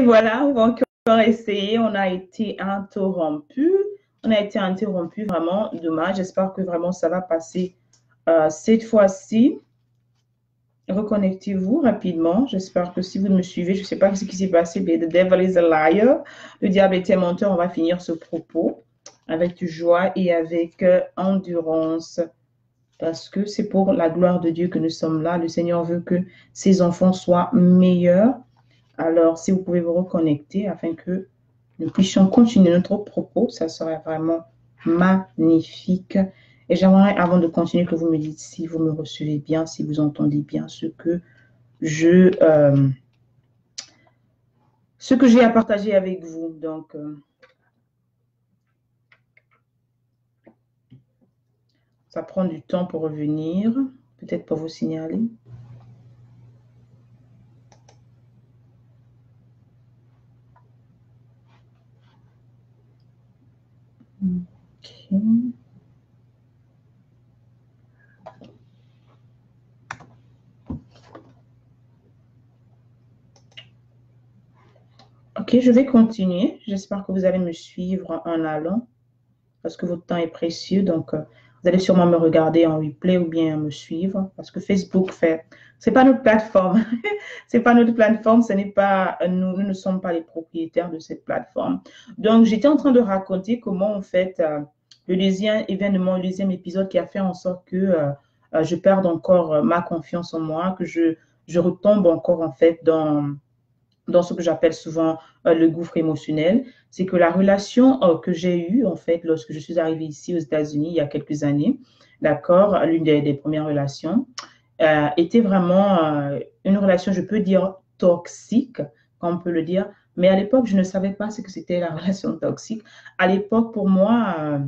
voilà, on va encore essayer. On a été interrompu. On a été interrompu, vraiment dommage. J'espère que vraiment ça va passer cette fois-ci. Reconnectez-vous rapidement. J'espère que si vous me suivez, je ne sais pas ce qui s'est passé, mais the devil is a liar. Le diable était menteur. On va finir ce propos avec joie et avec endurance parce que c'est pour la gloire de Dieu que nous sommes là. Le Seigneur veut que ses enfants soient meilleurs. Alors, si vous pouvez vous reconnecter afin que nous puissions continuer notre propos, ça serait vraiment magnifique. Et j'aimerais, avant de continuer, que vous me dites si vous me recevez bien, si vous entendez bien euh, ce que j'ai à partager avec vous. Donc, ça prend du temps pour revenir, peut-être pour vous signaler. Okay. Ok, je vais continuer. J'espère que vous allez me suivre en allant parce que votre temps est précieux. Donc, vous allez sûrement me regarder en replay ou bien me suivre parce que Facebook fait. C'est pas notre plateforme. C'est pas notre plateforme. Ce n'est pas nous. Nous ne sommes pas les propriétaires de cette plateforme. Donc, j'étais en train de raconter comment en fait le deuxième événement, le deuxième épisode qui a fait en sorte que je perde encore ma confiance en moi, que je retombe encore en fait dans ce que j'appelle souvent le gouffre émotionnel, c'est que la relation que j'ai eue, en fait, lorsque je suis arrivée ici aux États-Unis il y a quelques années, d'accord, l'une des premières relations, était vraiment une relation, je peux dire, toxique, comme on peut le dire, mais à l'époque, je ne savais pas ce que c'était la relation toxique. À l'époque, pour moi,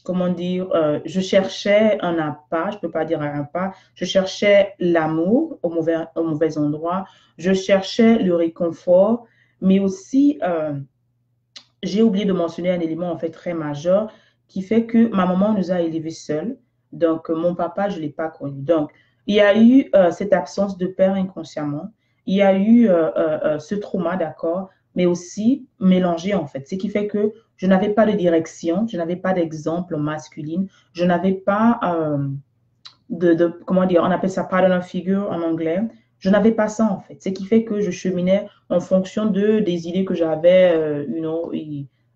comment dire, je cherchais un appât, je ne peux pas dire un appât, je cherchais l'amour au mauvais endroit, je cherchais le réconfort, mais aussi, j'ai oublié de mentionner un élément en fait très majeur qui fait que ma maman nous a élevés seuls. Donc, mon papa, je ne l'ai pas connu. Donc, il y a eu cette absence de père inconsciemment. Il y a eu ce trauma, d'accord, mais aussi mélangé en fait. Ce qui fait que je n'avais pas de direction, je n'avais pas d'exemple masculine, je n'avais pas comment dire, on appelle ça pattern figure en anglais. Je n'avais pas ça en fait. Ce qui fait que je cheminais en fonction des idées que j'avais,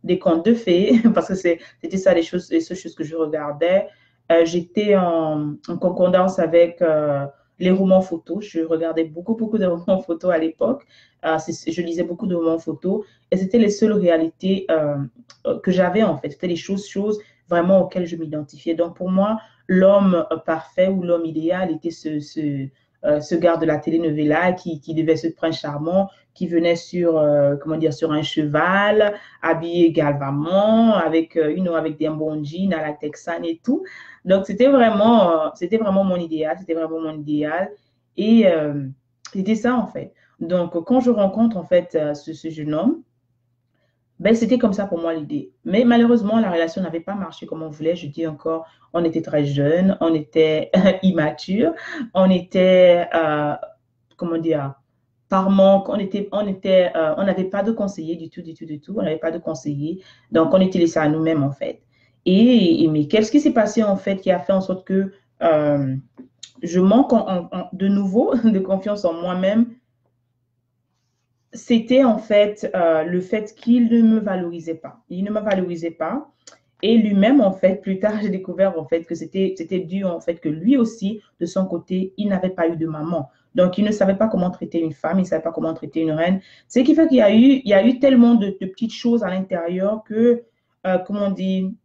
des contes de fées, parce que c'était ça les choses que je regardais. J'étais en concordance avec les romans photos. Je regardais beaucoup de romans photos à l'époque. Je lisais beaucoup de romans photos et c'était les seules réalités que j'avais en fait. C'était les choses vraiment auxquelles je m'identifiais. Donc pour moi, l'homme parfait ou l'homme idéal était ce gars de la telenovela qui devait se prince charmant, qui venait comment dire, sur un cheval, habillé galamment, avec des bons jeans à la texane et tout. Donc, c'était vraiment mon idéal, c'était vraiment mon idéal. Et c'était ça, en fait. Donc, quand je rencontre, en fait, ce jeune homme, ben, c'était comme ça pour moi l'idée. Mais malheureusement, la relation n'avait pas marché comme on voulait. Je dis encore, on était très jeunes, on était immatures, on était, comment dire, par manque, on n'avait pas de conseiller du tout, du tout, du tout. On n'avait pas de conseiller. Donc, on était laissé à nous-mêmes, en fait. Mais qu'est-ce qui s'est passé, en fait, qui a fait en sorte que je manque de nouveau de confiance en moi-même. C'était en fait le fait qu'il ne me valorisait pas. Il ne me valorisait pas. Et lui-même, en fait, plus tard, j'ai découvert en fait que c'était dû en fait que lui aussi, de son côté, il n'avait pas eu de maman. Donc, il ne savait pas comment traiter une femme, il ne savait pas comment traiter une reine. Ce qui fait il y a eu tellement de petites choses à l'intérieur que, comment on dit,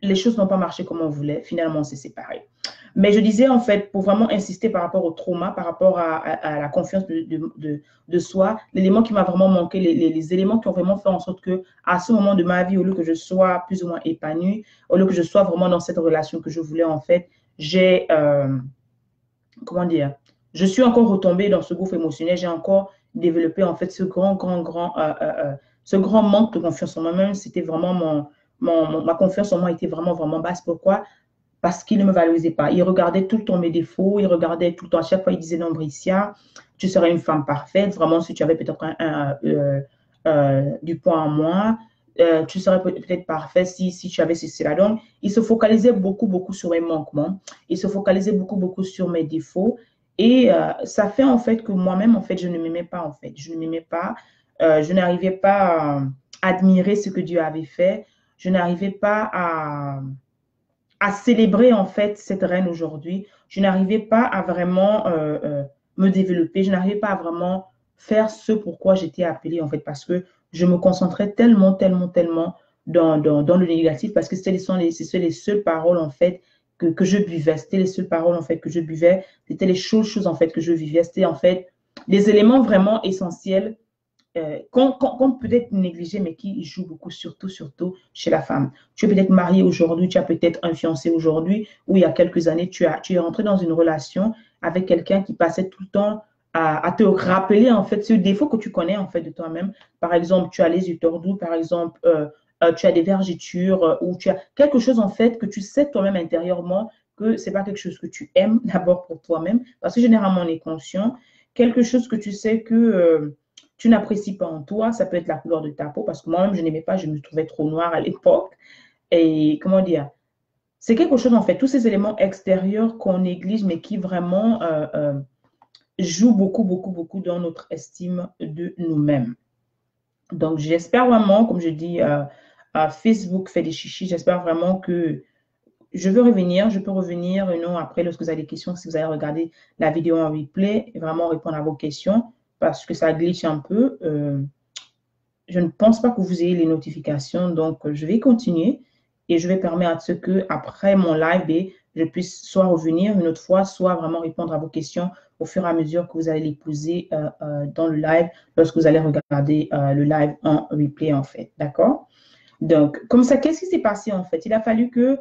les choses n'ont pas marché comme on voulait. Finalement, on s'est séparés. Mais je disais, en fait, pour vraiment insister par rapport au trauma, par rapport à la confiance de soi, l'élément qui m'a vraiment manqué, les éléments qui ont vraiment fait en sorte que, à ce moment de ma vie, au lieu que je sois plus ou moins épanouie, au lieu que je sois vraiment dans cette relation que je voulais, en fait, comment dire, je suis encore retombée dans ce gouffre émotionnel, j'ai encore développé, en fait, ce grand manque de confiance en moi-même. C'était vraiment ma confiance en moi était vraiment basse. Pourquoi? Parce qu'il ne me valorisait pas. Il regardait tout le temps mes défauts, il regardait tout le temps, à chaque fois, il disait non, Bricia, tu serais une femme parfaite. Vraiment, si tu avais peut-être du poids en moins, tu serais peut-être parfaite si tu avais ceci là. Donc, il se focalisait beaucoup, beaucoup sur mes manquements. Il se focalisait beaucoup, beaucoup sur mes défauts. Et ça fait en fait que moi-même, en fait, je ne m'aimais pas, en fait. Je ne m'aimais pas. Je n'arrivais pas à admirer ce que Dieu avait fait. Je n'arrivais pas à célébrer, en fait, cette reine aujourd'hui. Je n'arrivais pas à vraiment me développer. Je n'arrivais pas à vraiment faire ce pourquoi j'étais appelée, en fait, parce que je me concentrais tellement, tellement, tellement dans le négatif, parce que c'était les seules paroles, en fait, que je buvais. C'était les seules paroles, en fait, que je buvais. C'était les choses, en fait, que je vivais. C'était, en fait, les éléments vraiment essentiels qu'on peut-être négliger, mais qui joue beaucoup, surtout chez la femme. Tu es peut-être marié aujourd'hui, tu as peut-être un fiancé aujourd'hui, ou il y a quelques années, tu es rentré dans une relation avec quelqu'un qui passait tout le temps à te rappeler, en fait, ce défaut que tu connais, en fait, de toi-même. Par exemple, tu as les yeux tordus, par exemple, tu as des vergetures, ou tu as quelque chose, en fait, que tu sais toi-même intérieurement que c'est pas quelque chose que tu aimes d'abord pour toi-même, parce que généralement, on est conscient. Quelque chose que tu sais que tu n'apprécies pas en toi, ça peut être la couleur de ta peau, parce que moi-même, je n'aimais pas, je me trouvais trop noire à l'époque. Et comment dire, c'est quelque chose, en fait, tous ces éléments extérieurs qu'on néglige, mais qui vraiment jouent beaucoup, beaucoup, beaucoup dans notre estime de nous-mêmes. Donc, j'espère vraiment, comme je dis, Facebook fait des chichis, j'espère vraiment que je veux revenir, je peux revenir, non, après, lorsque vous avez des questions, si vous allez regarder la vidéo en replay, et vraiment répondre à vos questions, parce que ça glitch un peu. Je ne pense pas que vous ayez les notifications, donc je vais continuer et je vais permettre à ce que après mon live, je puisse soit revenir une autre fois, soit vraiment répondre à vos questions au fur et à mesure que vous allez les poser dans le live, lorsque vous allez regarder le live en replay, en fait. D'accord? Donc, comme ça, qu'est-ce qui s'est passé, en fait? Il a fallu que,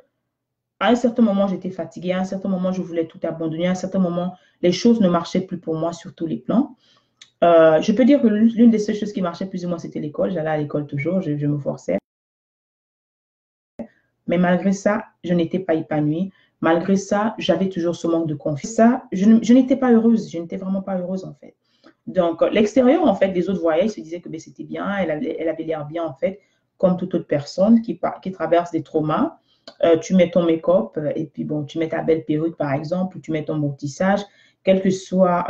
à un certain moment, j'étais fatiguée, à un certain moment, je voulais tout abandonner, à un certain moment, les choses ne marchaient plus pour moi sur tous les plans. Je peux dire que l'une des seules choses qui marchait plus ou moins, c'était l'école. J'allais à l'école toujours, je me forçais. Mais malgré ça, je n'étais pas épanouie. Malgré ça, j'avais toujours ce manque de confiance. Ça, je n'étais pas heureuse. Je n'étais vraiment pas heureuse, en fait. Donc, l'extérieur, en fait, des autres voyaient, ils se disaient que ben, c'était bien, elle avait l'air bien, en fait, comme toute autre personne qui traverse des traumas. Tu mets ton make-up et puis, bon, tu mets ta belle perruque, par exemple, ou tu mets ton beau tissage, quelle que soit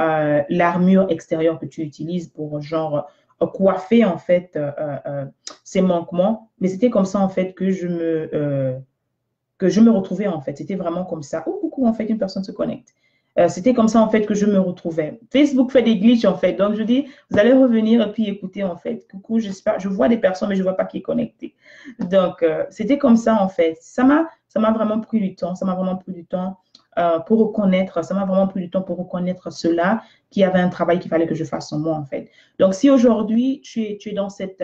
l'armure extérieure que tu utilises pour, genre, coiffer, en fait, ces manquements. Mais c'était comme ça, en fait, que je me retrouvais, en fait. C'était vraiment comme ça. Oh, coucou, en fait, une personne se connecte. C'était comme ça, en fait, que je me retrouvais. Facebook fait des glitches, en fait. Donc, je dis, vous allez revenir et puis écouter, en fait. Coucou, j'espère. Je vois des personnes, mais je ne vois pas qui est connecté. Donc, c'était comme ça, en fait. Ça m'a vraiment pris du temps. Ça m'a vraiment pris du temps pour reconnaître. Ça m'a vraiment pris du temps pour reconnaître cela, qu'il y avait un travail qu'il fallait que je fasse en moi, en fait. Donc, si aujourd'hui, tu es dans cette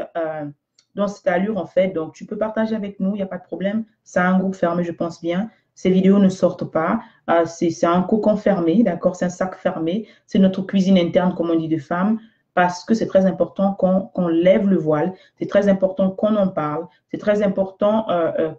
allure, en fait, donc tu peux partager avec nous, il n'y a pas de problème. C'est un groupe fermé, je pense bien. Ces vidéos ne sortent pas. C'est un cocon fermé, d'accord? C'est un sac fermé. C'est notre cuisine interne, comme on dit, de femmes, parce que c'est très important qu'on lève le voile. C'est très important qu'on en parle. C'est très important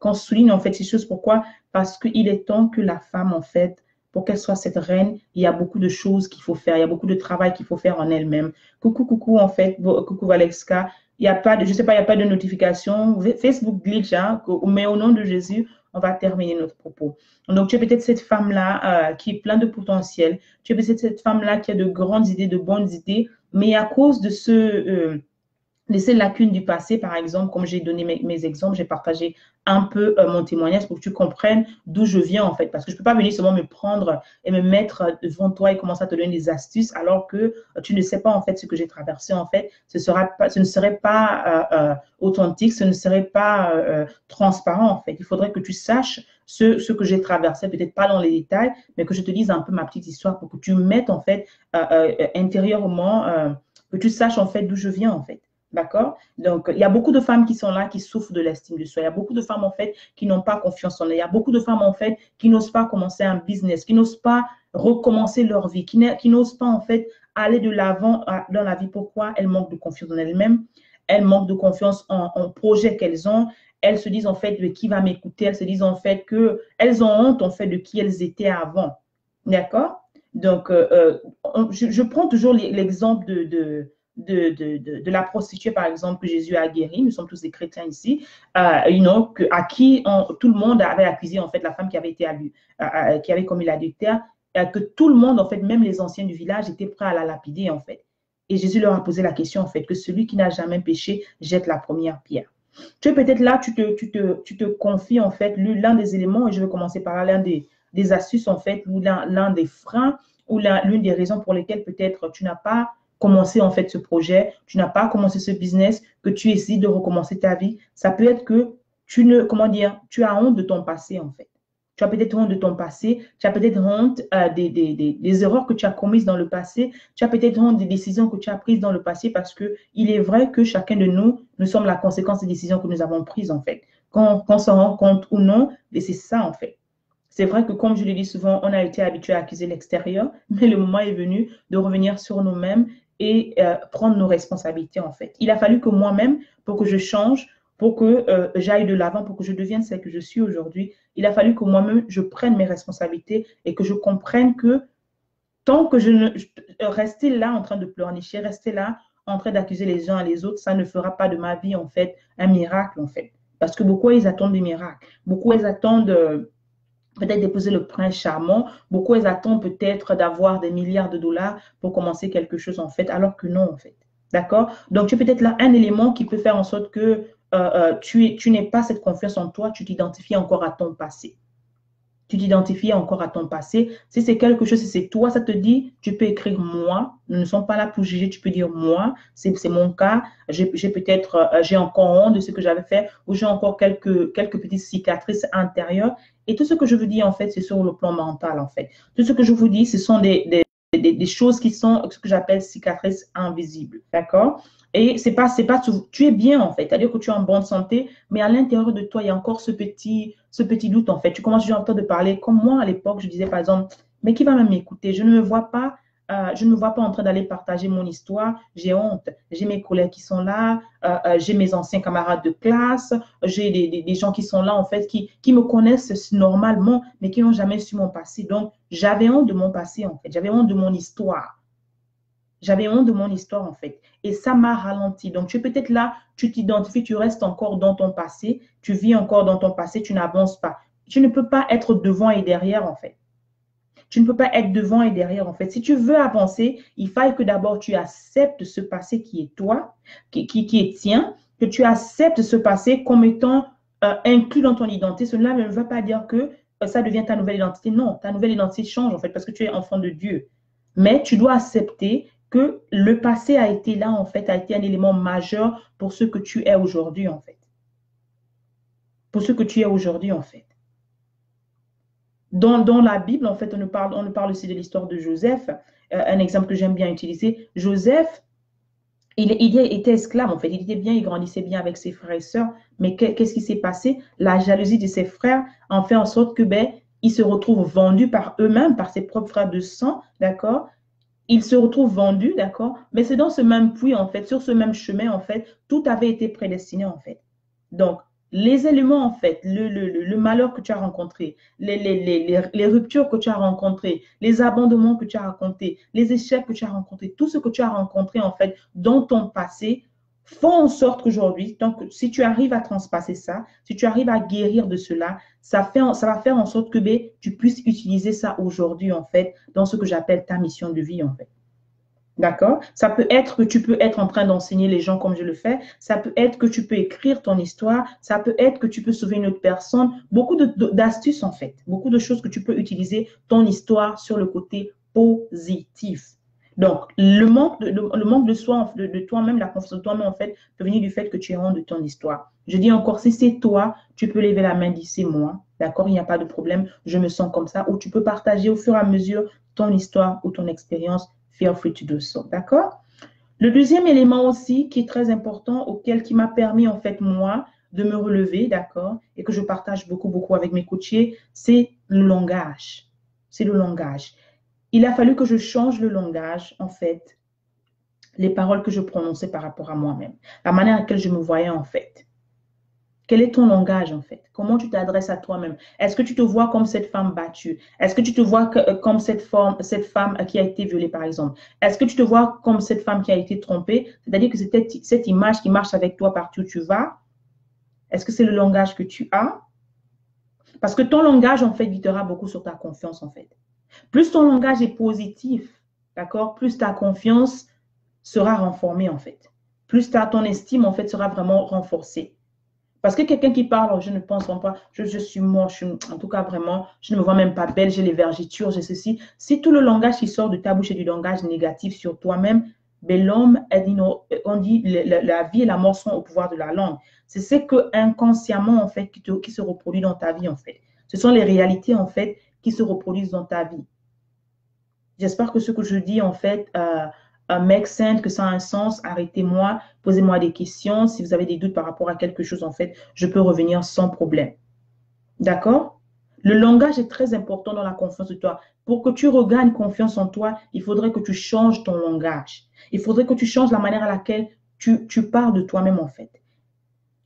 qu'on souligne, en fait, ces choses. Pourquoi? Parce qu'il est temps que la femme, en fait, pour qu'elle soit cette reine, il y a beaucoup de choses qu'il faut faire. Il y a beaucoup de travail qu'il faut faire en elle-même. Coucou, coucou, en fait. Coucou, Valexka. Il n'y a pas de, je sais pas, il n'y a pas de notification. Facebook glitch, hein, mais au nom de Jésus, on va terminer notre propos. Donc, tu es peut-être cette femme-là qui est pleine de potentiel. Tu es peut-être cette femme-là qui a de grandes idées, de bonnes idées, mais à cause de ces lacunes du passé, par exemple, comme j'ai donné mes exemples, j'ai partagé un peu mon témoignage pour que tu comprennes d'où je viens, en fait. Parce que je ne peux pas venir seulement me prendre et me mettre devant toi et commencer à te donner des astuces alors que tu ne sais pas, en fait, ce que j'ai traversé, en fait. Ce ne serait pas authentique, ce ne serait pas transparent, en fait. Il faudrait que tu saches ce que j'ai traversé, peut-être pas dans les détails, mais que je te dise un peu ma petite histoire pour que tu mettes, en fait, intérieurement, que tu saches, en fait, d'où je viens, en fait. D'accord? Donc, il y a beaucoup de femmes qui sont là, qui souffrent de l'estime de soi. Il y a beaucoup de femmes, en fait, qui n'ont pas confiance en elles. Il y a beaucoup de femmes, en fait, qui n'osent pas commencer un business, qui n'osent pas recommencer leur vie, qui n'osent pas, en fait, aller de l'avant dans la vie. Pourquoi? Elles manquent de confiance en elles-mêmes. Elles manquent de confiance en projet qu'elles ont. Elles se disent, en fait, de qui va m'écouter. Elles se disent, en fait, qu'elles ont honte, en fait, de qui elles étaient avant. D'accord? Donc, je prends toujours l'exemple de la prostituée, par exemple, que Jésus a guérie. Nous sommes tous des chrétiens ici, à qui tout le monde avait accusé, en fait, la femme qui avait été qui avait commis l'adultère, que tout le monde, en fait, même les anciens du village, étaient prêts à la lapider, en fait. Et Jésus leur a posé la question, en fait, que celui qui n'a jamais péché jette la première pierre. Tu es peut-être là, tu te confies, en fait, l'un des éléments, et je vais commencer par là, l'un des astuces, en fait, ou l'un des freins, ou l'une des raisons pour lesquelles peut-être tu n'as pas commencé, en fait, ce projet, tu n'as pas commencé ce business, que tu essaies de recommencer ta vie. Ça peut être que comment dire, tu as honte de ton passé, en fait. Tu as peut-être honte de ton passé, tu as peut-être honte des erreurs que tu as commises dans le passé, tu as peut-être honte des décisions que tu as prises dans le passé parce qu'il est vrai que chacun de nous sommes la conséquence des décisions que nous avons prises en fait. Qu'on s'en rend compte ou non, et c'est ça en fait. C'est vrai que comme je le dis souvent, on a été habitué à accuser l'extérieur, mais le moment est venu de revenir sur nous-mêmes et prendre nos responsabilités en fait. Il a fallu que moi-même, pour que je change, pour que j'aille de l'avant, pour que je devienne celle que je suis aujourd'hui, il a fallu que moi-même, je prenne mes responsabilités et que je comprenne que tant que rester là en train de pleurnicher, rester là en train d'accuser les uns et les autres, ça ne fera pas de ma vie, en fait, un miracle, en fait. Parce que beaucoup, ils attendent des miracles. Beaucoup, ils attendent peut-être d'épouser le prince charmant. Beaucoup, ils attendent peut-être d'avoir des milliards de dollars pour commencer quelque chose, en fait, alors que non, en fait. D'accord? Donc, tu es peut-être là un élément qui peut faire en sorte que tu n'aies pas cette confiance en toi, tu t'identifies encore à ton passé. Tu t'identifies encore à ton passé. Si c'est quelque chose, si c'est toi, ça te dit, tu peux écrire moi. Nous ne sommes pas là pour juger, tu peux dire moi. C'est mon cas. J'ai encore honte de ce que j'avais fait ou j'ai encore quelques petites cicatrices intérieures. Et tout ce que je vous dis, en fait, c'est sur le plan mental, en fait. Tout ce que je vous dis, ce sont des choses qui sont ce que j'appelle cicatrices invisibles. D'accord? Et tu es bien en fait, c'est-à-dire que tu es en bonne santé, mais à l'intérieur de toi, il y a encore ce petit doute en fait. Tu commences déjà à entendre parler, comme moi à l'époque, je disais par exemple, mais qui va même m'écouter? Je ne me vois pas en train d'aller partager mon histoire, j'ai honte. J'ai mes collègues qui sont là, j'ai mes anciens camarades de classe, j'ai des gens qui sont là en fait, qui me connaissent normalement, mais qui n'ont jamais su mon passé. Donc, j'avais honte de mon passé en fait, j'avais honte de mon histoire. J'avais honte de mon histoire, en fait. Et ça m'a ralenti. Donc, tu es peut-être là, tu t'identifies, tu restes encore dans ton passé, tu vis encore dans ton passé, tu n'avances pas. Tu ne peux pas être devant et derrière, en fait. Tu ne peux pas être devant et derrière, en fait. Si tu veux avancer, il faut que d'abord tu acceptes ce passé qui est toi, qui est tien, que tu acceptes ce passé comme étant inclus dans ton identité. Cela ne veut pas dire que ça devient ta nouvelle identité. Non, ta nouvelle identité change, en fait, parce que tu es enfant de Dieu. Mais tu dois accepter que le passé a été là, en fait, a été un élément majeur pour ce que tu es aujourd'hui, en fait. Pour ce que tu es aujourd'hui, en fait. Dans la Bible, en fait, on nous parle aussi de l'histoire de Joseph. Un exemple que j'aime bien utiliser. Joseph, il était esclave, en fait. Il était bien, il grandissait bien avec ses frères et sœurs. Mais qu'est-ce qui s'est passé? La jalousie de ses frères en fait en sorte que, ben, il se retrouve vendu par eux-mêmes, par ses propres frères de sang, d'accord? Il se retrouve vendu, d'accord? Mais c'est dans ce même puits, en fait, sur ce même chemin, en fait, tout avait été prédestiné, en fait. Donc, les éléments, en fait, le malheur que tu as rencontré, les ruptures que tu as rencontrées, les abandonnements que tu as rencontrés, les échecs que tu as rencontrés, tout ce que tu as rencontré, en fait, dans ton passé, font en sorte qu'aujourd'hui, donc, si tu arrives à transpasser ça, si tu arrives à guérir de cela, ça va faire en sorte que ben, tu puisses utiliser ça aujourd'hui, en fait, dans ce que j'appelle ta mission de vie, en fait. D'accord? Ça peut être que tu peux être en train d'enseigner les gens comme je le fais. Ça peut être que tu peux écrire ton histoire. Ça peut être que tu peux sauver une autre personne. Beaucoup d'astuces, en fait. Beaucoup de choses que tu peux utiliser ton histoire sur le côté positif. Donc, le manque de soi, de toi-même, la confiance de toi-même, en fait, peut venir du fait que tu es honte de ton histoire. Je dis encore, si c'est toi, tu peux lever la main, dire c'est moi. D'accord? Il n'y a pas de problème. Je me sens comme ça. Ou tu peux partager au fur et à mesure ton histoire ou ton expérience. Feel free to do so. D'accord? Le deuxième élément aussi qui est très important, qui m'a permis, en fait, moi, de me relever, d'accord, et que je partage beaucoup, beaucoup avec mes coachés, c'est le langage. C'est le langage. Il a fallu que je change le langage, en fait, les paroles que je prononçais par rapport à moi-même, la manière à laquelle je me voyais, en fait. Quel est ton langage, en fait? Comment tu t'adresses à toi-même? Est-ce que tu te vois comme cette femme battue? Est-ce que tu te vois comme cette femme qui a été violée, par exemple? Est-ce que tu te vois comme cette femme qui a été trompée? C'est-à-dire que c'est cette image qui marche avec toi partout où tu vas. Est-ce que c'est le langage que tu as? Parce que ton langage, en fait, guidera beaucoup sur ta confiance, en fait. Plus ton langage est positif, d'accord? Plus ta confiance sera renforcée, en fait. Plus ton estime, en fait, sera vraiment renforcée. Parce que quelqu'un qui parle, je ne pense pas, je suis moche, en tout cas vraiment, je ne me vois même pas belle, j'ai les vergitures, j'ai ceci. Si tout le langage qui sort de ta bouche est du langage négatif sur toi-même, ben l'homme, on dit, la vie et la mort sont au pouvoir de la langue. C'est ce que inconsciemment, en fait, qui se reproduit dans ta vie, en fait. Ce sont les réalités, en fait, qui se reproduisent dans ta vie. J'espère que ce que je dis, en fait, make sense, que ça a un sens. Arrêtez-moi, posez-moi des questions. Si vous avez des doutes par rapport à quelque chose, en fait, je peux revenir sans problème. D'accord? Le langage est très important dans la confiance de toi. Pour que tu regagnes confiance en toi, il faudrait que tu changes ton langage. Il faudrait que tu changes la manière à laquelle tu parles de toi-même, en fait.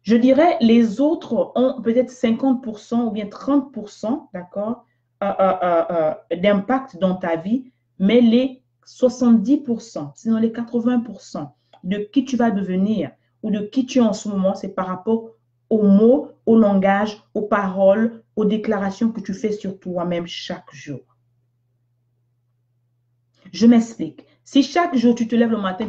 Je dirais, les autres ont peut-être 50% ou bien 30%, d'accord, d'impact dans ta vie, mais les 70%, sinon les 80% de qui tu vas devenir ou de qui tu es en ce moment, c'est par rapport aux mots, au langage, aux paroles, aux déclarations que tu fais sur toi-même chaque jour. Je m'explique. Si chaque jour tu te lèves le matin,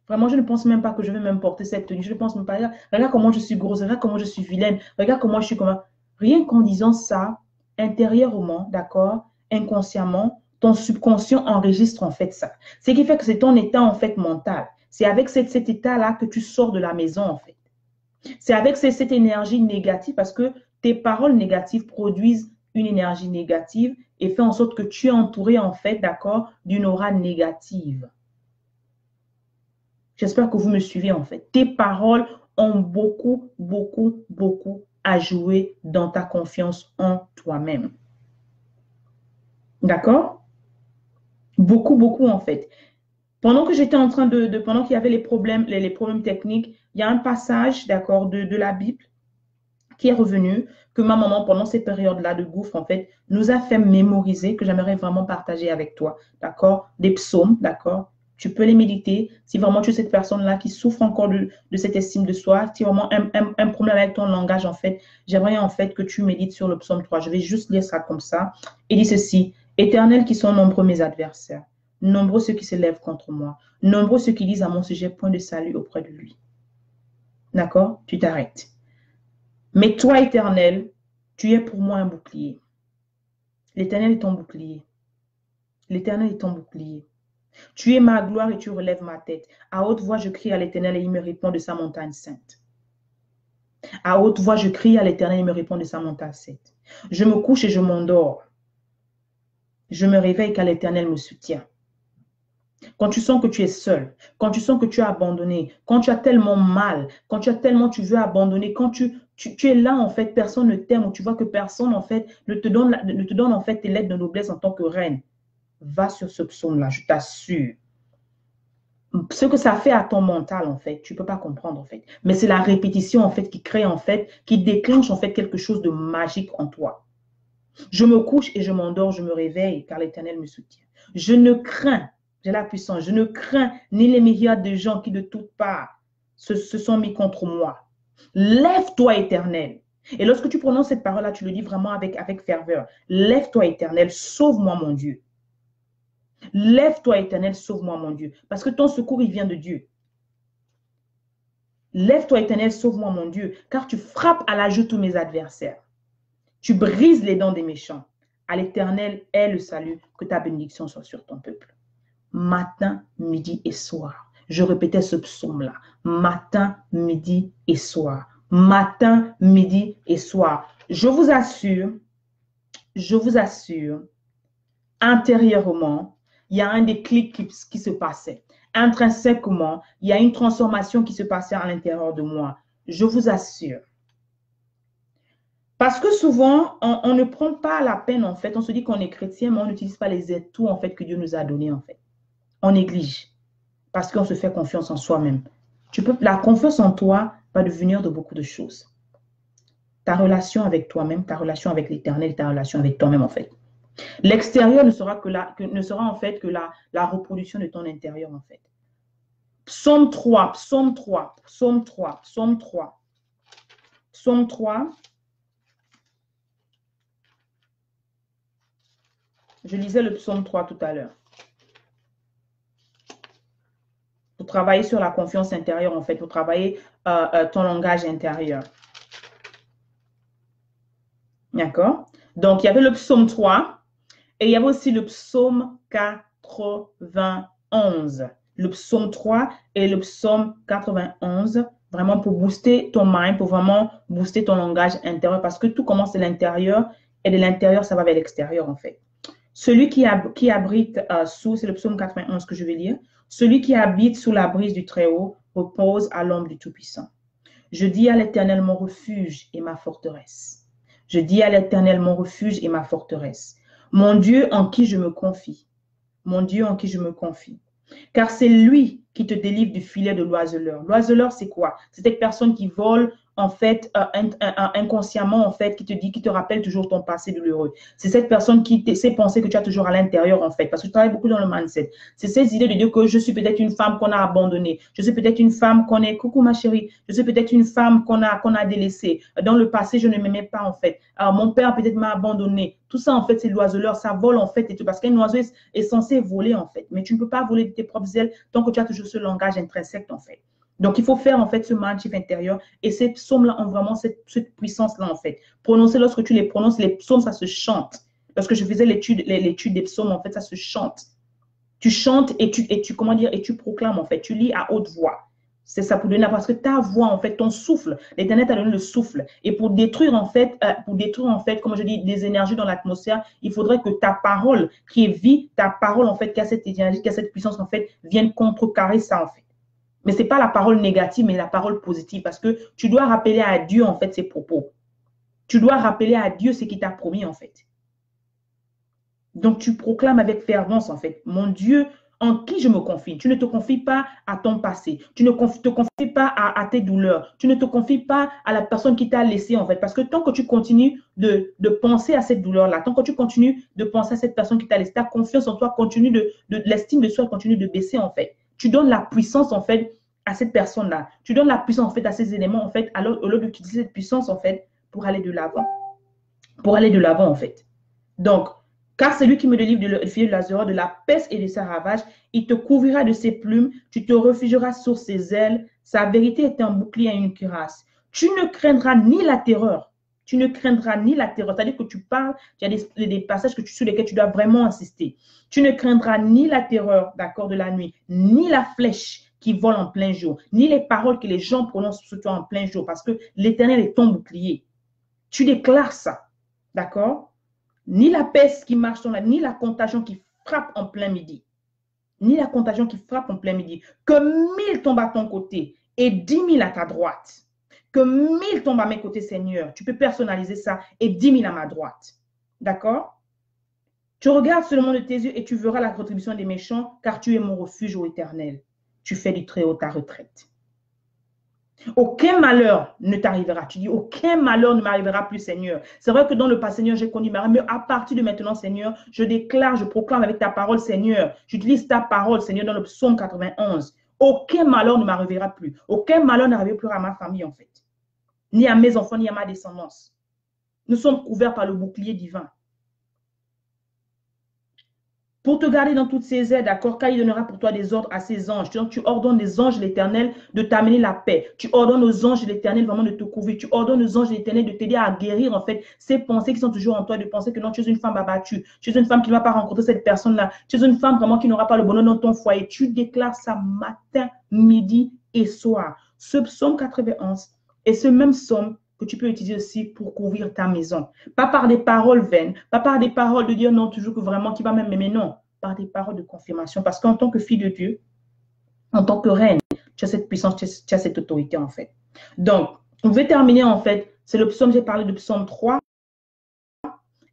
vraiment, je ne pense même pas que je vais même porter cette tenue. Je ne pense même pas, regarde comment je suis grosse, regarde comment je suis vilaine, regarde comment je suis comme... Rien qu'en disant ça, intérieurement, d'accord, inconsciemment, ton subconscient enregistre en fait ça. Ce qui fait que c'est ton état en fait mental. C'est avec cet état-là que tu sors de la maison en fait. C'est avec cette énergie négative parce que tes paroles négatives produisent une énergie négative et fait en sorte que tu es entouré en fait, d'accord, d'une aura négative. J'espère que vous me suivez en fait. Tes paroles ont beaucoup, beaucoup, beaucoup à jouer dans ta confiance en toi-même. D'accord? Beaucoup, beaucoup en fait. Pendant que j'étais en train pendant qu'il y avait les problèmes techniques, il y a un passage, d'accord, de la Bible qui est revenu, que ma maman, pendant ces périodes-là de gouffre, en fait, nous a fait mémoriser, que j'aimerais vraiment partager avec toi, d'accord? Des psaumes, d'accord? Tu peux les méditer. Si vraiment tu es cette personne-là qui souffre encore de cette estime de soi, si vraiment un problème avec ton langage, en fait, j'aimerais en fait que tu médites sur le psaume 3. Je vais juste lire ça comme ça. Il dit ceci, Éternel qui sont nombreux mes adversaires, nombreux ceux qui se lèvent contre moi, nombreux ceux qui disent à mon sujet point de salut auprès de lui. D'accord? Tu t'arrêtes. Mais toi, Éternel, tu es pour moi un bouclier. L'Éternel est ton bouclier. L'Éternel est ton bouclier. Tu es ma gloire et tu relèves ma tête. À haute voix, je crie à l'Éternel et il me répond de sa montagne sainte. À haute voix, je crie à l'Éternel et il me répond de sa montagne sainte. Je me couche et je m'endors. Je me réveille car l'Éternel me soutient. Quand tu sens que tu es seul, quand tu sens que tu es abandonné, quand tu as tellement mal, quand tu veux abandonner, quand tu es là, en fait, personne ne t'aime ou tu vois que personne, en fait, ne te donne en fait, tes lettres de noblesse en tant que reine, va sur ce psaume-là, je t'assure. Ce que ça fait à ton mental, en fait, tu ne peux pas comprendre, en fait. Mais c'est la répétition, en fait, qui crée, en fait, qui déclenche, en fait, quelque chose de magique en toi. Je me couche et je m'endors, je me réveille, car l'Éternel me soutient. Je ne crains, j'ai la puissance, je ne crains ni les myriades de gens qui de toutes parts se sont mis contre moi. Lève-toi, Éternel. Et lorsque tu prononces cette parole-là, tu le dis vraiment avec ferveur. Lève-toi, Éternel, sauve-moi, mon Dieu. Lève-toi, Éternel, sauve-moi, mon Dieu. Parce que ton secours, il vient de Dieu. Lève-toi, Éternel, sauve-moi, mon Dieu, car tu frappes à la joue tous mes adversaires. Tu brises les dents des méchants. À l'Éternel est le salut, que ta bénédiction soit sur ton peuple. Matin, midi et soir. Je répétais ce psaume-là. Matin, midi et soir. Matin, midi et soir. Je vous assure, intérieurement, il y a un déclic qui se passait. Intrinsèquement, il y a une transformation qui se passait à l'intérieur de moi. Je vous assure. Parce que souvent, on ne prend pas la peine, en fait. On se dit qu'on est chrétien, mais on n'utilise pas les atouts, en fait, que Dieu nous a donnés, en fait. On néglige parce qu'on se fait confiance en soi-même. La confiance en toi va devenir de beaucoup de choses. ta relation avec toi-même, ta relation avec l'Éternel, ta relation avec toi-même, en fait. L'extérieur ne sera en fait que la reproduction de ton intérieur, en fait. Psaume 3, Psaume 3, Psaume 3, Psaume 3, Psaume 3. Je lisais le Psaume 3 tout à l'heure. Pour travailler sur la confiance intérieure, en fait, pour travailler ton langage intérieur. D'accord? Donc, il y avait le Psaume 3 et il y avait aussi le Psaume 91. Le Psaume 3 et le Psaume 91, vraiment pour booster ton mind, pour vraiment booster ton langage intérieur, parce que tout commence de l'intérieur et de l'intérieur, ça va vers l'extérieur, en fait. Celui qui abrite sous, c'est le Psaume 91 que je vais lire, celui qui habite sous la brise du Très-Haut repose à l'ombre du Tout-Puissant. Je dis à l'Éternel mon refuge et ma forteresse. Je dis à l'Éternel mon refuge et ma forteresse. Mon Dieu en qui je me confie. Mon Dieu en qui je me confie. Car c'est lui qui te délivre du filet de l'oiseleur. L'oiseleur, c'est quoi? C'est cette personne qui vole, en fait, inconsciemment, en fait, qui te rappelle toujours ton passé douloureux. C'est cette personne qui sait penser que tu as toujours à l'intérieur, en fait, parce que je travaille beaucoup dans le mindset. C'est ces idées de dire que je suis peut-être une femme qu'on a abandonnée. Je suis peut-être une femme qu'on est, coucou ma chérie, je suis peut-être une femme qu'on a délaissée. Dans le passé, je ne m'aimais pas, en fait. Mon père peut-être m'a abandonnée. Tout ça, en fait, c'est l'oiseleur. Ça vole, en fait, et tout, parce qu'un oiseau est censé voler, en fait. Mais tu ne peux pas voler de tes propres ailes tant que tu as toujours ce langage intrinsèque, en fait. Donc, il faut faire, en fait, ce mindset intérieur. Et ces psaumes-là ont vraiment cette puissance-là, en fait. Prononcer, lorsque tu les prononces, les psaumes, ça se chante. Lorsque je faisais l'étude des psaumes, en fait, ça se chante. Tu chantes et comment dire, et tu proclames, en fait. Tu lis à haute voix. C'est ça pour donner, parce que ta voix, en fait, ton souffle, l'Éternel t'a donné le souffle. Et pour détruire, en fait, comme je dis, des énergies dans l'atmosphère, il faudrait que ta parole, qui est vie, ta parole, en fait, qui a cette énergie, qui a cette puissance, en fait, vienne contrecarrer ça, en fait. Mais ce n'est pas la parole négative, mais la parole positive, parce que tu dois rappeler à Dieu, en fait, ses propos. Tu dois rappeler à Dieu ce qu'il t'a promis, en fait. Donc, tu proclames avec fervence, en fait, mon Dieu, en qui je me confie. Tu ne te confies pas à ton passé. Tu ne te confies pas à tes douleurs. Tu ne te confies pas à la personne qui t'a laissé, en fait. Parce que tant que tu continues de penser à cette douleur-là, tant que tu continues de penser à cette personne qui t'a laissé, ta confiance en toi continue l'estime de soi continue de baisser, en fait. Tu donnes la puissance, en fait, à cette personne-là. Tu donnes la puissance, en fait, à ces éléments, en fait, au lieu d'utiliser cette puissance, en fait, pour aller de l'avant. Pour aller de l'avant, en fait. Donc, car c'est lui qui me délivre du filet de l'azur, de la peste et de sa ravage. Il te couvrira de ses plumes, tu te réfugieras sur ses ailes. Sa vérité est un bouclier et une cuirasse. Tu ne craindras ni la terreur. Tu ne craindras ni la terreur. C'est-à-dire que tu parles, il y a des passages sur lesquels tu dois vraiment insister. Tu ne craindras ni la terreur, d'accord, de la nuit, ni la flèche qui vole en plein jour, ni les paroles que les gens prononcent sur toi en plein jour, parce que l'Éternel est ton bouclier. Tu déclares ça, d'accord? Ni la peste qui marche sur ni la contagion qui frappe en plein midi. Ni la contagion qui frappe en plein midi. Que 1000 tombent à ton côté et 10 000 à ta droite. Que 1000 tombent à mes côtés, Seigneur. Tu peux personnaliser ça et 10 000 à ma droite. D'accord? Tu regardes seulement de tes yeux et tu verras la rétribution des méchants, car tu es mon refuge, ô Éternel. Tu fais du Très-Haut ta retraite. Aucun malheur ne t'arrivera. Tu dis, aucun malheur ne m'arrivera plus, Seigneur. C'est vrai que dans le passé, Seigneur, j'ai connu malheur, mais à partir de maintenant, Seigneur, je déclare, je proclame avec ta parole, Seigneur. J'utilise ta parole, Seigneur, dans le psaume 91. Aucun malheur ne m'arrivera plus. Aucun malheur n'arrivera plus à ma famille, en fait. Ni à mes enfants, ni à ma descendance. Nous sommes couverts par le bouclier divin. Pour te garder dans toutes ses aides, d'accord, car il donnera pour toi des ordres à ses anges. Donc, tu ordonnes les anges de l'Éternel de t'amener la paix. Tu ordonnes aux anges de l'Éternel vraiment de te couvrir. Tu ordonnes aux anges de l'Éternel de t'aider à guérir, en fait, ces pensées qui sont toujours en toi, de penser que non, tu es une femme abattue. Tu es une femme qui ne va pas rencontrer cette personne-là. Tu es une femme vraiment qui n'aura pas le bonheur dans ton foyer. Tu déclares ça matin, midi et soir. Ce psaume 91 est ce même psaume que tu peux utiliser aussi pour couvrir ta maison. Pas par des paroles vaines, pas par des paroles de dire non, toujours que vraiment qui va même m'aimer, non. Par des paroles de confirmation. Parce qu'en tant que fille de Dieu, en tant que reine, tu as cette puissance, tu as cette autorité en fait. Donc, on veut terminer en fait, c'est le psaume, j'ai parlé du psaume 3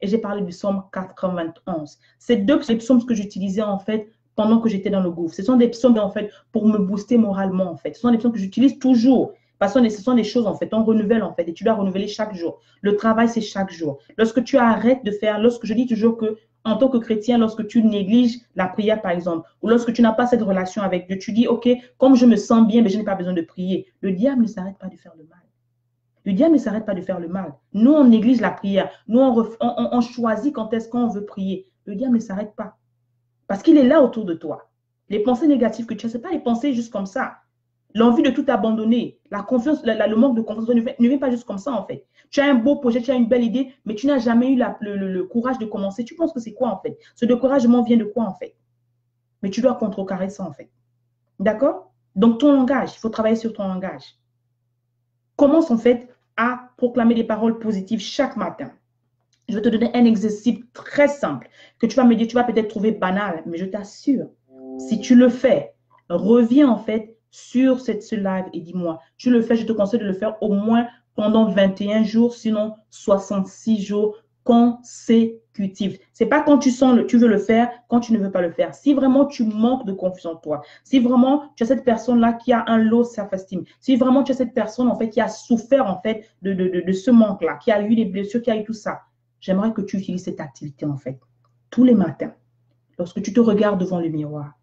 et j'ai parlé du psaume 91. Ces deux psaumes que j'utilisais en fait pendant que j'étais dans le gouffre. Ce sont des psaumes en fait pour me booster moralement en fait. Ce sont des psaumes que j'utilise toujours. Parce que ce sont des choses, en fait, on renouvelle, en fait, et tu dois renouveler chaque jour. Le travail, c'est chaque jour. Lorsque tu arrêtes de faire, lorsque je dis toujours que, en tant que chrétien, lorsque tu négliges la prière, par exemple, ou lorsque tu n'as pas cette relation avec Dieu, tu dis, OK, comme je me sens bien, mais je n'ai pas besoin de prier. Le diable ne s'arrête pas de faire le mal. Le diable ne s'arrête pas de faire le mal. Nous, on néglige la prière. Nous, on choisit quand est-ce qu'on veut prier. Le diable ne s'arrête pas. Parce qu'il est là autour de toi. Les pensées négatives que tu as, ce n'est pas les pensées juste comme ça. L'envie de tout abandonner, la confiance, le manque de confiance ne vient pas juste comme ça, en fait. Tu as un beau projet, tu as une belle idée, mais tu n'as jamais eu le courage de commencer. Tu penses que c'est quoi, en fait? Ce découragement vient de quoi, en fait? Mais tu dois contrecarrer ça, en fait. D'accord? Donc, ton langage, il faut travailler sur ton langage. Commence, en fait, à proclamer des paroles positives chaque matin. Je vais te donner un exercice très simple que tu vas me dire, tu vas peut-être trouver banal, mais je t'assure, si tu le fais, reviens en fait sur ce live et dis-moi, tu le fais, je te conseille de le faire au moins pendant 21 jours, sinon 66 jours consécutifs. C'est pas quand tu veux le faire, quand tu ne veux pas le faire. Si vraiment tu manques de confiance en toi, si vraiment tu as cette personne-là qui a un low self-esteem, si vraiment tu as cette personne en fait qui a souffert en fait de ce manque-là, qui a eu des blessures, qui a eu tout ça, j'aimerais que tu utilises cette activité en fait tous les matins. Lorsque tu te regardes devant le miroir,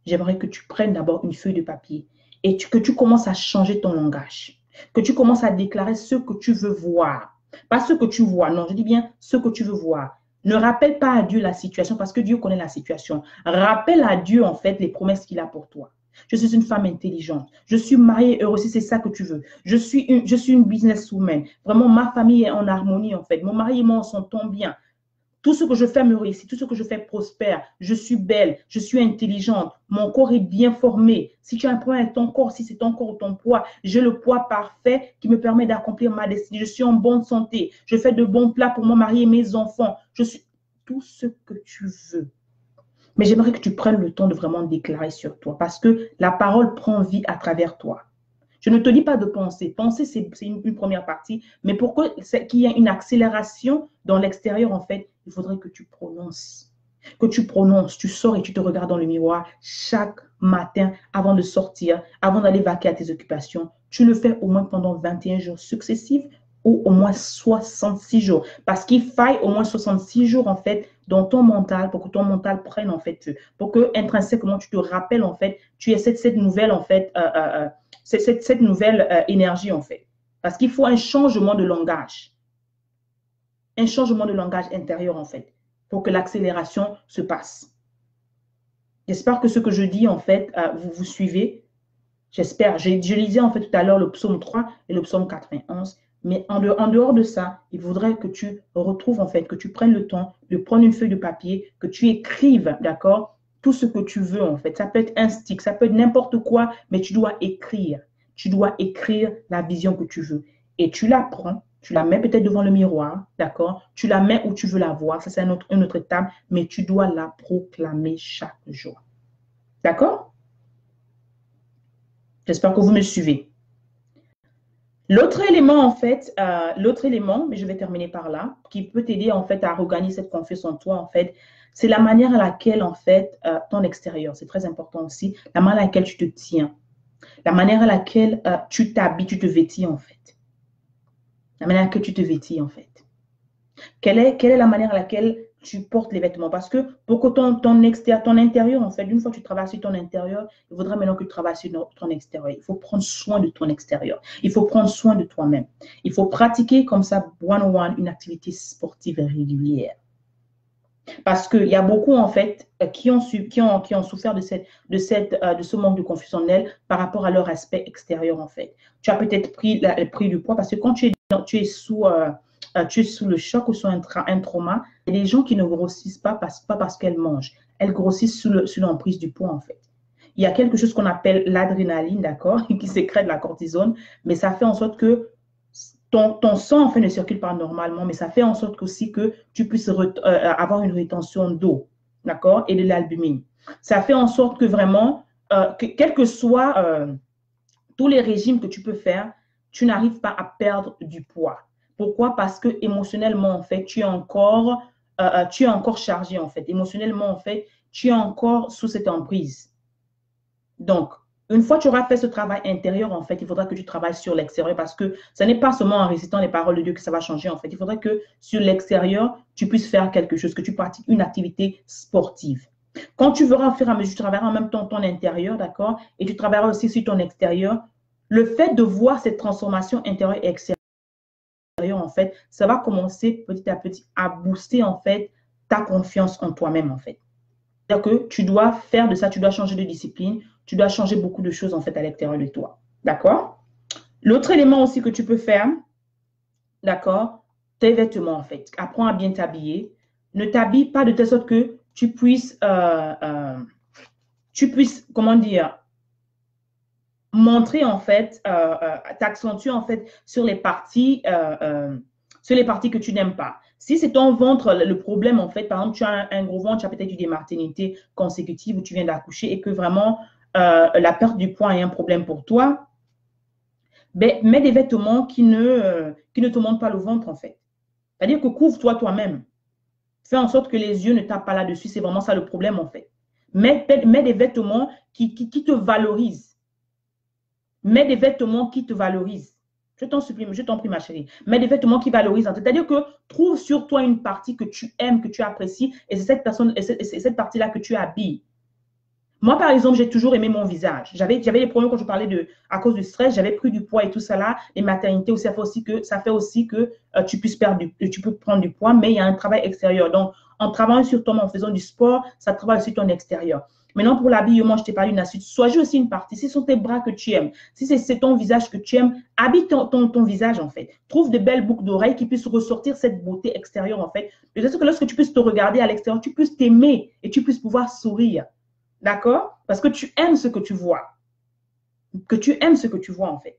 j'aimerais que tu prennes d'abord une feuille de papier et que tu commences à changer ton langage, que tu commences à déclarer ce que tu veux voir. Pas ce que tu vois, non, je dis bien ce que tu veux voir. Ne rappelle pas à Dieu la situation parce que Dieu connaît la situation. Rappelle à Dieu en fait les promesses qu'il a pour toi. Je suis une femme intelligente. Je suis mariée heureuse si c'est ça que tu veux. Je suis une businesswoman. Vraiment, ma famille est en harmonie en fait. Mon mari et moi, on s'entend bien. Tout ce que je fais me réussit, tout ce que je fais prospère. Je suis belle, je suis intelligente, mon corps est bien formé. Si tu as un problème avec ton corps, si c'est ton corps ou ton poids, j'ai le poids parfait qui me permet d'accomplir ma destinée. Je suis en bonne santé, je fais de bons plats pour mon mari et mes enfants. Je suis tout ce que tu veux. Mais j'aimerais que tu prennes le temps de vraiment déclarer sur toi parce que la parole prend vie à travers toi. Je ne te dis pas de penser. Penser, c'est une première partie. Mais pour qu'il y ait une accélération dans l'extérieur, en fait, il faudrait que tu prononces. Que tu prononces. Tu sors et tu te regardes dans le miroir chaque matin avant de sortir, avant d'aller vaquer à tes occupations. Tu le fais au moins pendant 21 jours successifs ou au moins 66 jours. Parce qu'il faille au moins 66 jours, en fait, dans ton mental, pour que ton mental prenne, en fait, pour que intrinsèquement, tu te rappelles, en fait, tu aies cette nouvelle, en fait, cette nouvelle énergie, en fait. Parce qu'il faut un changement de langage. Un changement de langage intérieur, en fait, pour que l'accélération se passe. J'espère que ce que je dis, en fait, vous suivez. J'espère. Je lisais, en fait, tout à l'heure le psaume 3 et le psaume 91. Mais en dehors de ça, il faudrait que tu retrouves, en fait, que tu prennes le temps de prendre une feuille de papier, que tu écrives, d'accord, tout ce que tu veux, en fait. Ça peut être un stick, ça peut être n'importe quoi, mais tu dois écrire. Tu dois écrire la vision que tu veux. Et tu la prends, tu la mets peut-être devant le miroir, d'accord? Tu la mets où tu veux la voir, ça c'est une autre étape, mais tu dois la proclamer chaque jour. D'accord? J'espère que vous me suivez. L'autre élément, en fait, mais je vais terminer par là, qui peut t'aider, en fait, à regagner cette confiance en toi, en fait, c'est la manière à laquelle, en fait, ton extérieur, c'est très important aussi, la manière à laquelle tu te tiens, la manière à laquelle tu t'habilles, tu te vêtis, en fait. La manière à laquelle tu te vêtis, en fait. Quelle est la manière à laquelle tu portes les vêtements? Parce que pour que ton intérieur, en fait, une fois que tu travailles sur ton intérieur, il faudra maintenant que tu travailles sur ton extérieur. Il faut prendre soin de ton extérieur. Il faut prendre soin de toi-même. Il faut pratiquer comme ça, one-on-one, une activité sportive régulière. Parce qu'il y a beaucoup, en fait, qui ont souffert de ce manque de confiance en elles par rapport à leur aspect extérieur, en fait. Tu as peut-être pris du poids parce que quand tu es sous le choc ou sous un trauma, il y a des gens qui ne grossissent pas parce qu'elles mangent. Elles grossissent sous l'emprise du poids, en fait. Il y a quelque chose qu'on appelle l'adrénaline, d'accord, qui sécrète la cortisone, mais ça fait en sorte que ton sang, en fait, ne circule pas normalement, mais ça fait en sorte aussi que tu puisses avoir une rétention d'eau, d'accord, et de l'albumine. Ça fait en sorte que vraiment, quel que soit tous les régimes que tu peux faire, tu n'arrives pas à perdre du poids. Pourquoi? Parce que émotionnellement, en fait, tu es encore chargé, en fait. Émotionnellement, en fait, tu es encore sous cette emprise. Donc, Une fois que tu auras fait ce travail intérieur, en fait, il faudra que tu travailles sur l'extérieur parce que ce n'est pas seulement en récitant les paroles de Dieu que ça va changer, en fait. Il faudra que sur l'extérieur, tu puisses faire quelque chose, que tu pratiques une activité sportive. Quand tu verras au fur et à mesure, tu travailleras en même temps ton intérieur, d'accord? Et tu travailleras aussi sur ton extérieur. Le fait de voir cette transformation intérieure et extérieure, en fait, ça va commencer petit à petit à booster, en fait, ta confiance en toi-même, en fait. C'est-à-dire que tu dois faire de ça, tu dois changer de discipline, tu dois changer beaucoup de choses en fait à l'intérieur de toi. D'accord? L'autre élément aussi que tu peux faire, d'accord, tes vêtements en fait. Apprends à bien t'habiller. Ne t'habille pas de telle sorte que tu puisses, comment dire, montrer en fait, t'accentuer en fait sur les parties que tu n'aimes pas. Si c'est ton ventre le problème en fait, par exemple, tu as un gros ventre, tu as peut-être eu des maternités consécutives où tu viens d'accoucher et que vraiment la perte du poids est un problème pour toi, ben, mets des vêtements qui ne te montrent pas le ventre en fait. C'est-à-dire que couvre-toi toi-même. Fais en sorte que les yeux ne tapent pas là-dessus. C'est vraiment ça le problème en fait. Mets des vêtements qui te valorisent. Mets des vêtements qui te valorisent. Je t'en supplie, je t'en prie, ma chérie. Mets des vêtements qui valorisent. C'est-à-dire que trouve sur toi une partie que tu aimes, que tu apprécies, et c'est cette partie-là que tu habilles. Moi, par exemple, j'ai toujours aimé mon visage. J'avais des problèmes quand je parlais à cause du stress, j'avais pris du poids et tout ça là. Les maternités aussi, ça fait aussi que tu puisses tu peux prendre du poids, mais il y a un travail extérieur. Donc, en travaillant sur toi, en faisant du sport, ça travaille aussi ton extérieur. Maintenant, pour l'habillement, je t'ai parlé d'une astuce. Choisis aussi une partie. Si ce sont tes bras que tu aimes, si c'est ton visage que tu aimes, habille ton visage, en fait. Trouve de belles boucles d'oreilles qui puissent ressortir cette beauté extérieure, en fait. De sorte que lorsque tu puisses te regarder à l'extérieur, tu puisses t'aimer et tu puisses pouvoir sourire. D'accord? Parce que tu aimes ce que tu vois. Que tu aimes ce que tu vois, en fait.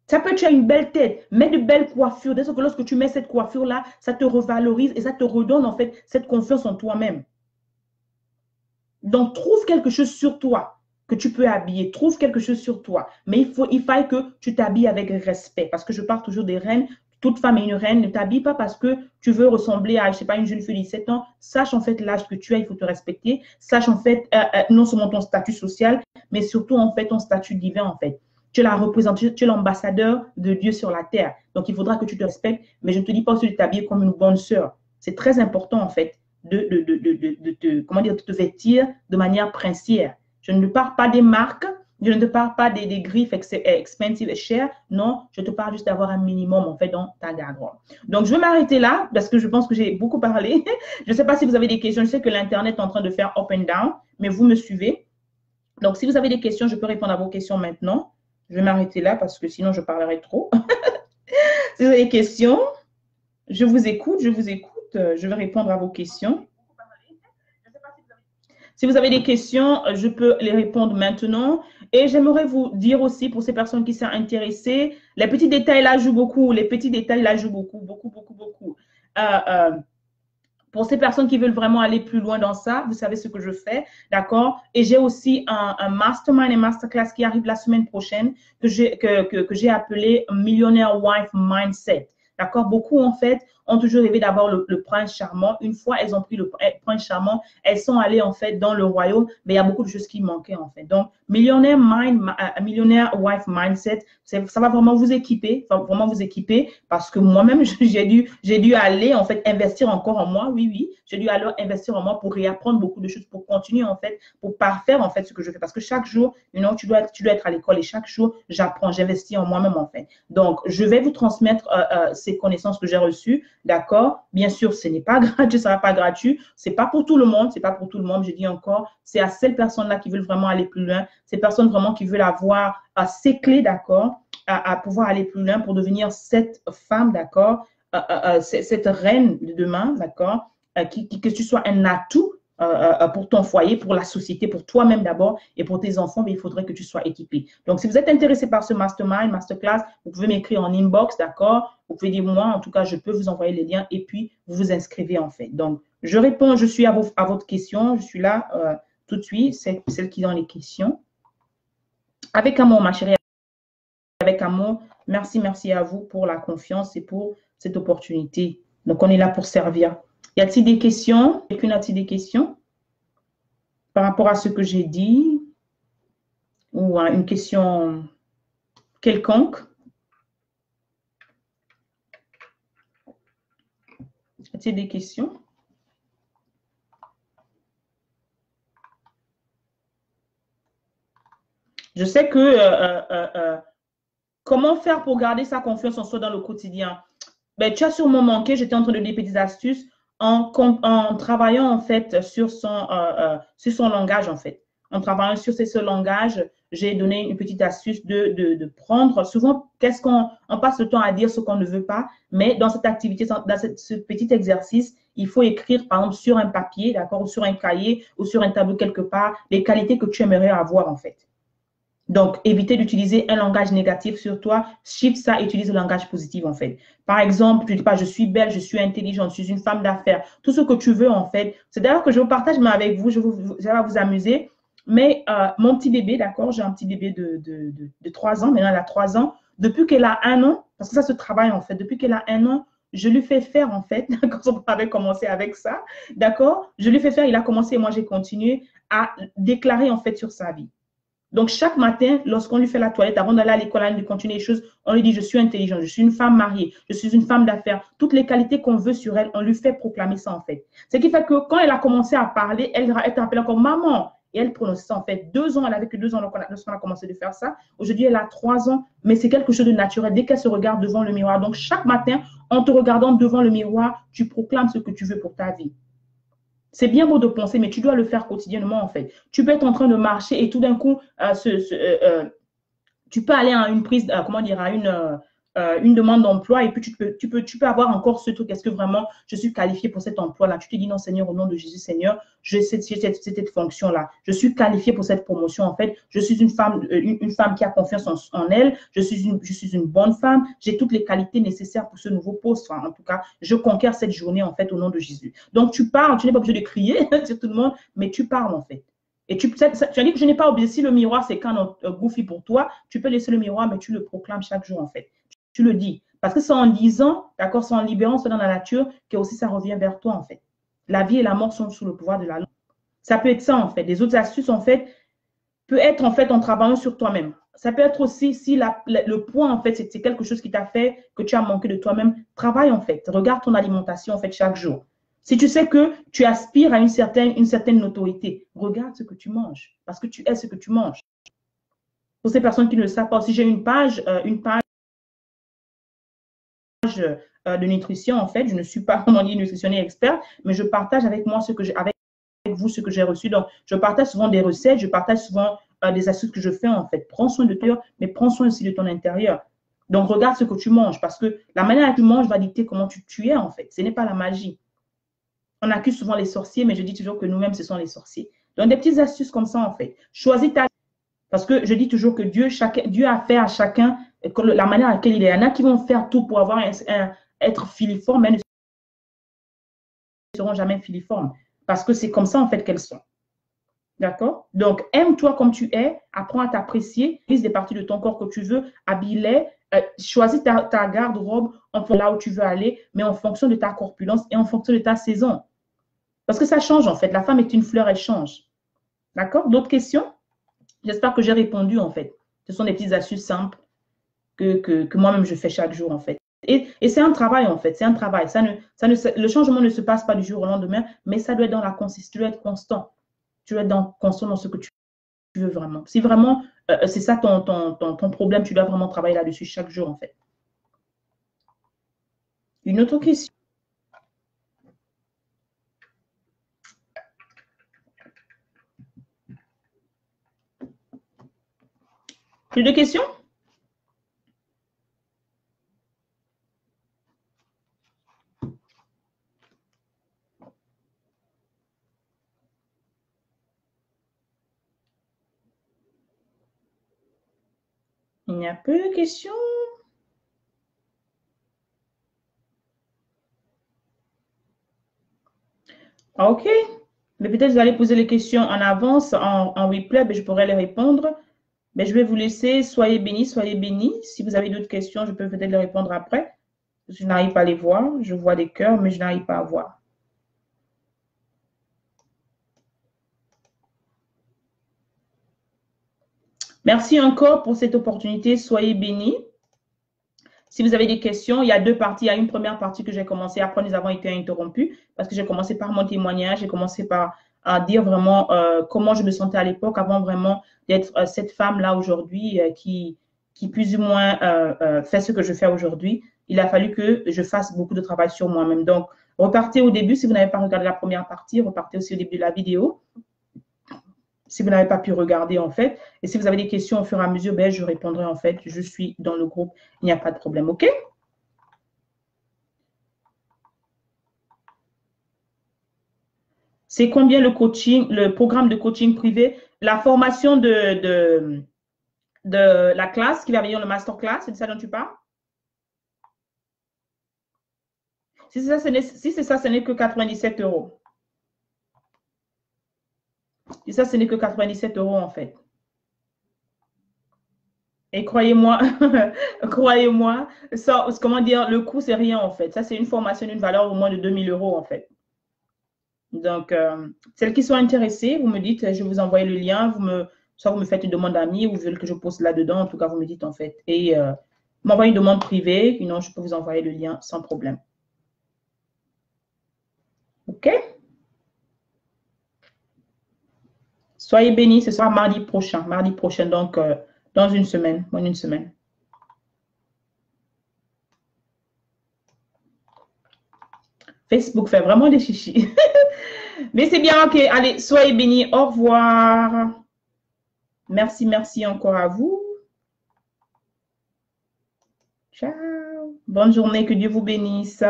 Ça peut être, tu as une belle tête, mets de belles coiffures. Dès que lorsque tu mets cette coiffure-là, ça te revalorise et ça te redonne, en fait, cette confiance en toi-même. Donc, trouve quelque chose sur toi que tu peux habiller. Trouve quelque chose sur toi. Mais il faille que tu t'habilles avec respect. Parce que je parle toujours des reines. Toute femme est une reine. Ne t'habille pas parce que tu veux ressembler à, je sais pas, une jeune fille de 17 ans. Sache en fait l'âge que tu as, il faut te respecter. Sache en fait non seulement ton statut social, mais surtout en fait ton statut divin en fait. Tu es la représentante, tu es l'ambassadeur de Dieu sur la terre. Donc, il faudra que tu te respectes. Mais je ne te dis pas aussi de t'habiller comme une bonne sœur. C'est très important en fait comment dire, de te vêtir de manière princière. Je ne te parle pas des marques, je ne te parle pas des griffes expensive et chères. Non, je te parle juste d'avoir un minimum en fait dans ta garde-robe. Donc, je vais m'arrêter là parce que je pense que j'ai beaucoup parlé. Je ne sais pas si vous avez des questions. Je sais que l'Internet est en train de faire up and down, mais vous me suivez. Donc, si vous avez des questions, je peux répondre à vos questions maintenant. Je vais m'arrêter là parce que sinon, je parlerai trop. Si vous avez des questions, je vous écoute, je vous écoute. Je vais répondre à vos questions. Si vous avez des questions, je peux les répondre maintenant. Et j'aimerais vous dire aussi, pour ces personnes qui sont intéressées, les petits détails là jouent beaucoup. Les petits détails là jouent beaucoup, beaucoup, beaucoup, beaucoup. Pour ces personnes qui veulent vraiment aller plus loin dans ça, vous savez ce que je fais, d'accord? Et j'ai aussi un mastermind et masterclass qui arrive la semaine prochaine que j'ai appelé Millionaire Wife Mindset. D'accord? Beaucoup, en fait, ont toujours rêvé d'avoir le prince charmant. Une fois elles ont pris le prince charmant, elles sont allées, en fait, dans le royaume, mais il y a beaucoup de choses qui manquaient, en fait. Donc, Millionaire Wife Mindset, ça va vraiment vous équiper, parce que moi-même, j'ai dû aller, en fait, investir encore en moi. Oui, oui, j'ai dû alors investir en moi pour réapprendre beaucoup de choses, pour continuer, en fait, pour parfaire, en fait, ce que je fais. Parce que chaque jour, tu dois être à l'école et chaque jour, j'apprends, j'investis en moi-même, en fait. Donc, je vais vous transmettre ces connaissances que j'ai reçues, d'accord? Bien sûr, ce n'est pas gratuit, ça ne va pas gratuit. C'est pas pour tout le monde, c'est pas pour tout le monde. Je dis encore, c'est à ces personnes-là qui veulent vraiment aller plus loin, ces personnes vraiment qui veulent avoir ces clés, d'accord, à pouvoir aller plus loin pour devenir cette femme, d'accord, cette reine de demain, d'accord, que tu sois un atout pour ton foyer, pour la société, pour toi-même d'abord et pour tes enfants, mais il faudrait que tu sois équipé. Donc, si vous êtes intéressé par ce mastermind, masterclass, vous pouvez m'écrire en inbox, d'accord? Vous pouvez dire moi, en tout cas, je peux vous envoyer les liens et puis vous vous inscrivez en fait. Donc, je réponds, je suis à votre question, je suis là tout de suite, c'est celle qui ont les questions. Avec amour, ma chérie, avec amour, merci, merci à vous pour la confiance et pour cette opportunité. Donc, on est là pour servir. Y a-t-il des questions? A-t-il des questions par rapport à ce que j'ai dit? ou une question quelconque? As-tu des questions? Je sais que comment faire pour garder sa confiance en soi dans le quotidien? Ben, tu as sûrement manqué, j'étais en train de donner des petites astuces en travaillant en fait sur son langage en fait. En travaillant sur ce langage, j'ai donné une petite astuce de prendre. Souvent, qu'est-ce qu'on on passe le temps à dire ce qu'on ne veut pas, mais dans cette activité, ce petit exercice, il faut écrire par exemple sur un papier, d'accord, ou sur un cahier ou sur un tableau quelque part, les qualités que tu aimerais avoir en fait. Donc, éviter d'utiliser un langage négatif sur toi. Shift ça, utilise le langage positif, en fait. Par exemple, tu dis pas, je suis belle, je suis intelligente, je suis une femme d'affaires. Tout ce que tu veux, en fait. C'est d'ailleurs que je vous partage mais avec vous, ça va vous amuser. Mais mon petit bébé, d'accord, j'ai un petit bébé de 3 ans, maintenant elle a 3 ans. Depuis qu'elle a 1 an, parce que ça se travaille, en fait, depuis qu'elle a 1 an, je lui fais faire, en fait, quand on avait commencé avec ça, d'accord, je lui fais faire, il a commencé et moi j'ai continué à déclarer, en fait, sur sa vie. Donc, chaque matin, lorsqu'on lui fait la toilette, avant d'aller à l'école, avant de continuer les choses, on lui dit, je suis intelligente, je suis une femme mariée, je suis une femme d'affaires. Toutes les qualités qu'on veut sur elle, on lui fait proclamer ça, en fait. Ce qui fait que quand elle a commencé à parler, elle t'appelle encore maman. Et elle prononce ça, en fait. 2 ans, elle avait que 2 ans lorsqu'on a commencé de faire ça. Aujourd'hui, elle a 3 ans, mais c'est quelque chose de naturel dès qu'elle se regarde devant le miroir. Donc, chaque matin, en te regardant devant le miroir, tu proclames ce que tu veux pour ta vie. C'est bien beau de penser, mais tu dois le faire quotidiennement, en fait. Tu peux être en train de marcher et tout d'un coup, tu peux aller à une prise, comment dire, à une demande d'emploi et puis tu peux avoir encore ce truc. Est-ce que vraiment je suis qualifiée pour cet emploi-là? Tu te dis non, Seigneur, au nom de Jésus, Seigneur, j'ai cette fonction-là. Je suis qualifiée pour cette promotion. En fait, je suis une femme qui a confiance en elle. Je suis une bonne femme. J'ai toutes les qualités nécessaires pour ce nouveau poste. Enfin, en tout cas, je conquiers cette journée, en fait, au nom de Jésus. Donc, tu parles, tu n'es pas obligé de crier sur tout le monde, mais tu parles, en fait. Et tu as dit que je n'ai pas oublié. Si le miroir, c'est quand on goofy pour toi, tu peux laisser le miroir, mais tu le proclames chaque jour, en fait. Tu le dis. Parce que c'est en disant, d'accord, c'est en libérant ça dans la nature que aussi ça revient vers toi, en fait. La vie et la mort sont sous le pouvoir de la langue. Ça peut être ça, en fait. Des autres astuces, en fait, peut être, en fait, en travaillant sur toi-même. Ça peut être aussi, si le point, en fait, c'est quelque chose qui t'a fait, que tu as manqué de toi-même, travaille, en fait. Regarde ton alimentation, en fait, chaque jour. Si tu sais que tu aspires à une certaine notoriété, regarde ce que tu manges, parce que tu es ce que tu manges. Pour ces personnes qui ne le savent pas, si j'ai une page de nutrition, en fait, je ne suis pas, comment dire, nutritionniste expert, mais je partage avec moi avec vous ce que j'ai reçu. Donc, je partage souvent des recettes, je partage souvent des astuces que je fais, en fait. Prends soin de toi, mais prends soin aussi de ton intérieur. Donc, regarde ce que tu manges, parce que la manière dont tu manges va dicter comment tu es, en fait. Ce n'est pas la magie. On accuse souvent les sorciers, mais je dis toujours que nous-mêmes, ce sont les sorciers. Donc, des petites astuces comme ça, en fait. Choisis ta... Parce que je dis toujours que Dieu a fait à chacun la manière à laquelle il est. Il y en a qui vont faire tout pour être filiformes, mais ne seront jamais filiformes. Parce que c'est comme ça, en fait, qu'elles sont. D'accord? Donc, aime-toi comme tu es, apprends à t'apprécier, utilise des parties de ton corps que tu veux, habille-les, choisis ta garde-robe en fonction de là où tu veux aller, mais en fonction de ta corpulence et en fonction de ta saison. Parce que ça change, en fait. La femme est une fleur, elle change. D'accord? D'autres questions? J'espère que j'ai répondu, en fait. Ce sont des petites astuces simples que moi-même, je fais chaque jour, en fait. Et c'est un travail, en fait. C'est un travail. Le changement ne se passe pas du jour au lendemain, mais ça doit être dans la consistance. Tu dois être constant. Tu dois être constant dans ce que tu veux vraiment. Si vraiment, c'est ça ton problème, tu dois vraiment travailler là-dessus chaque jour, en fait. Une autre question? Plus de questions? Il n'y a plus de questions? OK. Mais peut-être vous allez poser les questions en avance, en replay, mais je pourrais les répondre. Mais je vais vous laisser. Soyez bénis, soyez bénis. Si vous avez d'autres questions, je peux peut-être les répondre après. Je n'arrive pas à les voir. Je vois des cœurs, mais je n'arrive pas à voir. Merci encore pour cette opportunité. Soyez bénis. Si vous avez des questions, il y a deux parties. Il y a une première partie que j'ai commencé. Après, nous avons été interrompus parce que j'ai commencé par mon témoignage. J'ai commencé par dire vraiment comment je me sentais à l'époque avant vraiment d'être cette femme-là aujourd'hui qui plus ou moins fait ce que je fais aujourd'hui. Il a fallu que je fasse beaucoup de travail sur moi-même. Donc, repartez au début. Si vous n'avez pas regardé la première partie, repartez aussi au début de la vidéo si vous n'avez pas pu regarder en fait. Et si vous avez des questions au fur et à mesure, ben, je répondrai en fait. Je suis dans le groupe, il n'y a pas de problème, OK? C'est combien le coaching, le programme de coaching privé, la formation de la classe qui va venir, le master class, c'est de ça dont tu parles? Si c'est ça, ce n'est que 97 €. Si ça, ce n'est que 97 € en fait. Et croyez-moi, croyez-moi, ça, comment dire, le coût, c'est rien en fait. Ça, c'est une formation d'une valeur au moins de 2 000 € en fait. Donc, celles qui sont intéressées, vous me dites, je vous envoie le lien, soit vous me faites une demande d'amis ou vous voulez que je poste là-dedans, en tout cas, vous me dites en fait. Et m'envoyez une demande privée, sinon je peux vous envoyer le lien sans problème. OK? Soyez bénis, ce sera mardi prochain, donc dans une semaine, moins d'une semaine. Facebook fait vraiment des chichis. Mais c'est bien, OK. Allez, soyez bénis. Au revoir. Merci, merci encore à vous. Ciao. Bonne journée, que Dieu vous bénisse.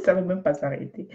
Ça ne veut même pas s'arrêter.